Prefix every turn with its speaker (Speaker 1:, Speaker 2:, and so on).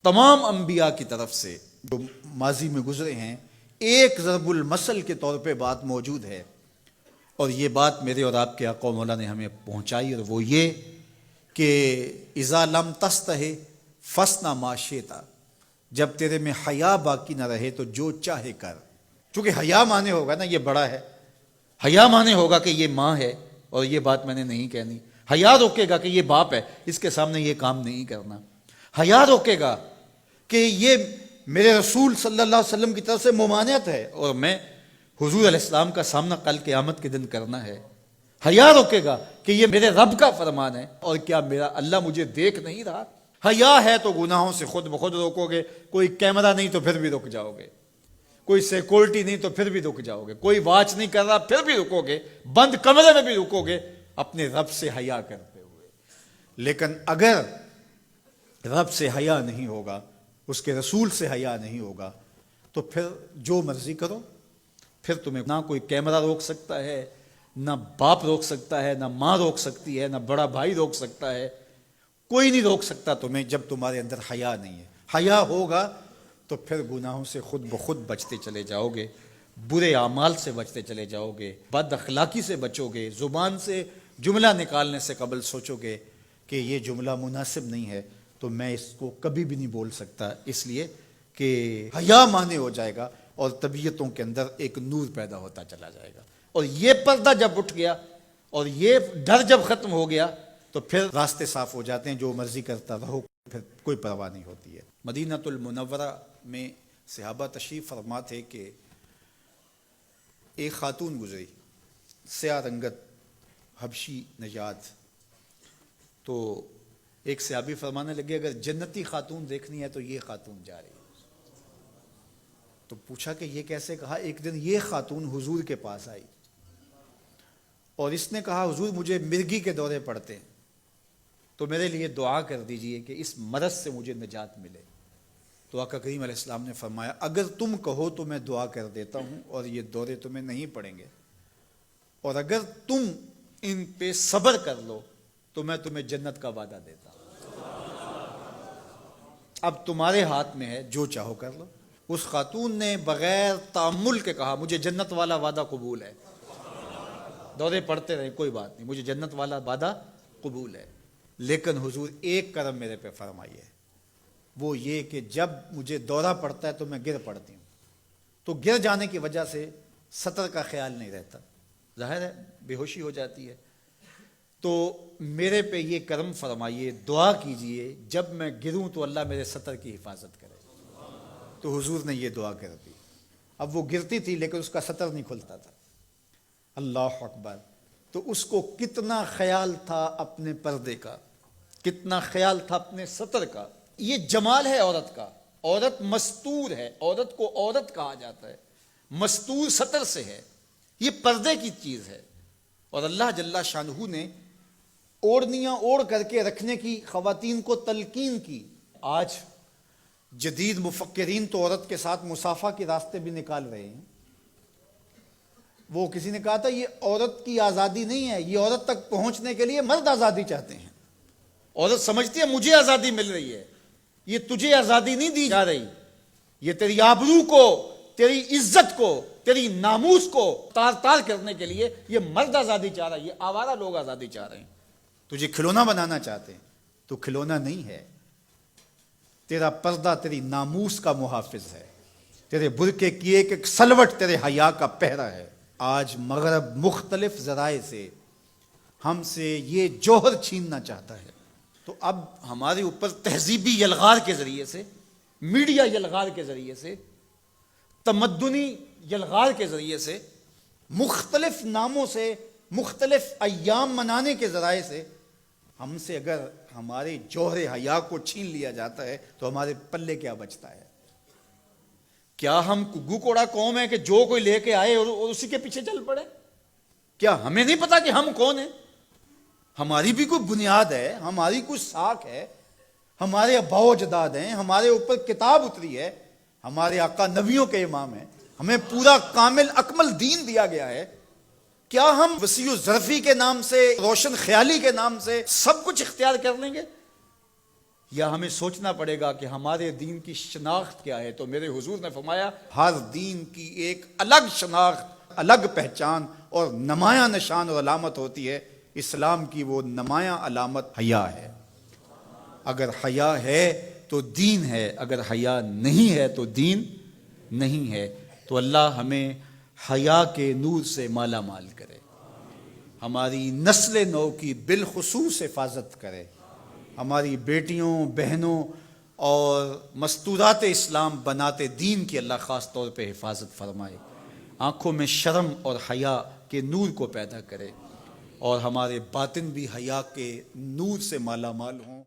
Speaker 1: تمام انبیاء کی طرف سے جو ماضی میں گزرے ہیں ایک ضرب المثل کے طور پہ بات موجود ہے، اور یہ بات میرے اور آپ کے آقا مولا نے ہمیں پہنچائی، اور وہ یہ کہ اذا لم تستحی فاصنع ما شئت، جب تیرے میں حیا باقی نہ رہے تو جو چاہے کر. چونکہ حیا مانے ہوگا نا یہ بڑا ہے، حیا مانے ہوگا کہ یہ ماں ہے اور یہ بات میں نے نہیں کہنی، حیا روکے گا کہ یہ باپ ہے اس کے سامنے یہ کام نہیں کرنا، حیا روکے گا کہ یہ میرے رسول صلی اللہ علیہ وسلم کی طرف سے ممانعت ہے اور میں حضور علیہ السلام کا سامنا کل قیامت کے دن کرنا ہے، حیا روکے گا کہ یہ میرے رب کا فرمان ہے اور کیا میرا اللہ مجھے دیکھ نہیں رہا. حیا ہے تو گناہوں سے خود بخود روکو گے، کوئی کیمرہ نہیں تو پھر بھی رک جاؤ گے، کوئی سیکورٹی نہیں تو پھر بھی رک جاؤ گے، کوئی واچ نہیں کر رہا پھر بھی رکو گے، بند کمرے میں بھی رکو گے اپنے رب سے حیا کرتے ہوئے. لیکن اگر رب سے حیا نہیں ہوگا، اس کے رسول سے حیا نہیں ہوگا، تو پھر جو مرضی کرو، پھر تمہیں نہ کوئی کیمرہ روک سکتا ہے، نہ باپ روک سکتا ہے، نہ ماں روک سکتی ہے، نہ بڑا بھائی روک سکتا ہے، کوئی نہیں روک سکتا تمہیں جب تمہارے اندر حیا نہیں ہے. حیا ہوگا تو پھر گناہوں سے خود بخود بچتے چلے جاؤ گے، برے اعمال سے بچتے چلے جاؤ گے، بد اخلاقی سے بچو گے، زبان سے جملہ نکالنے سے قبل سوچو گے کہ یہ جملہ مناسب نہیں ہے تو میں اس کو کبھی بھی نہیں بول سکتا، اس لیے کہ حیا مانے ہو جائے گا اور طبیعتوں کے اندر ایک نور پیدا ہوتا چلا جائے گا. اور یہ پردہ جب اٹھ گیا اور یہ ڈر جب ختم ہو گیا تو پھر راستے صاف ہو جاتے ہیں، جو مرضی کرتا رہو، پھر کوئی پرواہ نہیں ہوتی ہے. مدینہ المنورہ میں صحابہ تشریف فرما تھے کہ ایک خاتون گزری، سیاہ رنگت، حبشی نژاد. تو ایک صحابی فرمانے لگے اگر جنتی خاتون دیکھنی ہے تو یہ خاتون جا رہی ہے. تو پوچھا کہ یہ کیسے؟ کہا ایک دن یہ خاتون حضور کے پاس آئی اور اس نے کہا حضور مجھے مرگی کے دورے پڑتے ہیں تو میرے لیے دعا کر دیجئے کہ اس مرض سے مجھے نجات ملے. تو آقا کریم علیہ السلام نے فرمایا اگر تم کہو تو میں دعا کر دیتا ہوں اور یہ دورے تمہیں نہیں پڑیں گے، اور اگر تم ان پہ صبر کر لو تو میں تمہیں جنت کا وعدہ دیتا ہوں. اب تمہارے ہاتھ میں ہے، جو چاہو کر لو. اس خاتون نے بغیر تأمل کے کہا مجھے جنت والا وعدہ قبول ہے، دورے پڑتے رہے کوئی بات نہیں، مجھے جنت والا وعدہ قبول ہے، لیکن حضور ایک کرم میرے پہ فرمائیے، وہ یہ کہ جب مجھے دورہ پڑتا ہے تو میں گر پڑتی ہوں، تو گر جانے کی وجہ سے سطر کا خیال نہیں رہتا، ظاہر ہے بے ہوشی ہو جاتی ہے، تو میرے پہ یہ کرم فرمائیے، دعا کیجئے جب میں گروں تو اللہ میرے سطر کی حفاظت کرے. تو حضور نے یہ دعا کر دی. اب وہ گرتی تھی لیکن اس کا سطر نہیں کھلتا تھا. اللہ اکبر. تو اس کو کتنا خیال تھا اپنے پردے کا، کتنا خیال تھا اپنے سطر کا. یہ جمال ہے عورت کا، عورت مستور ہے، عورت کو عورت کہا جاتا ہے، مستور سطر سے ہے، یہ پردے کی چیز ہے. اور اللہ جل شانہ نے اوڑھنیاں اوڑھ کر کے رکھنے کی خواتین کو تلقین کی. آج جدید مفکرین تو عورت کے ساتھ مصافحہ کے راستے بھی نکال رہے ہیں. وہ کسی نے کہا تھا یہ عورت کی آزادی نہیں ہے، یہ عورت تک پہنچنے کے لیے مرد آزادی چاہتے ہیں. عورت سمجھتی ہے مجھے آزادی مل رہی ہے، یہ تجھے آزادی نہیں دی جا رہی، یہ تیری آبرو کو، تیری عزت کو، تیری ناموس کو تار تار کرنے کے لیے یہ مرد آزادی چاہ رہا ہے، یہ آوارہ لوگ آزادی چاہ رہے ہیں. تجھے کھلونا بنانا چاہتے ہیں، تو کھلونا نہیں ہے. تیرا پردہ تیری ناموس کا محافظ ہے، تیرے برقعے کی ایک ایک سلوٹ تیرے حیا کا پہرا ہے. آج مغرب مختلف ذرائع سے ہم سے یہ جوہر چھیننا چاہتا ہے. تو اب ہمارے اوپر تہذیبی یلغار کے ذریعے سے، میڈیا یلغار کے ذریعے سے، تمدنی یلغار کے ذریعے سے، مختلف ناموں سے، مختلف ایام منانے کے ذرائع سے ہم سے اگر ہمارے جوہر حیا کو چھین لیا جاتا ہے تو ہمارے پلے کیا بچتا ہے؟ کیا ہم گو کوڑا قوم ہے کہ جو کوئی لے کے آئے اور اسی کے پیچھے چل پڑے؟ کیا ہمیں نہیں پتا کہ ہم کون ہیں؟ ہماری بھی کوئی بنیاد ہے، ہماری کوئی ساکھ ہے، ہمارے ابا و اجداد ہیں، ہمارے اوپر کتاب اتری ہے، ہمارے آقا نبیوں کے امام ہیں، ہمیں پورا کامل اکمل دین دیا گیا ہے. کیا ہم وسیع ظرفی کے نام سے، روشن خیالی کے نام سے سب کچھ اختیار کر لیں گے؟ یا ہمیں سوچنا پڑے گا کہ ہمارے دین کی شناخت کیا ہے؟ تو میرے حضور نے فرمایا ہر دین کی ایک الگ شناخت، الگ پہچان اور نمایاں نشان اور علامت ہوتی ہے۔ اسلام کی وہ نمایاں علامت حیا ہے۔ اگر حیا ہے تو دین ہے، اگر حیا نہیں ہے تو دین نہیں ہے۔ تو اللہ ہمیں حیا کے نور سے مالا مال کرے، ہماری نسل نو کی بالخصوص حفاظت کرے، ہماری بیٹیوں، بہنوں اور مستورات اسلام بناتے دین کی اللہ خاص طور پہ حفاظت فرمائے، آنکھوں میں شرم اور حیا کے نور کو پیدا کرے، اور ہمارے باطن بھی حیا کے نور سے مالا مال ہوں۔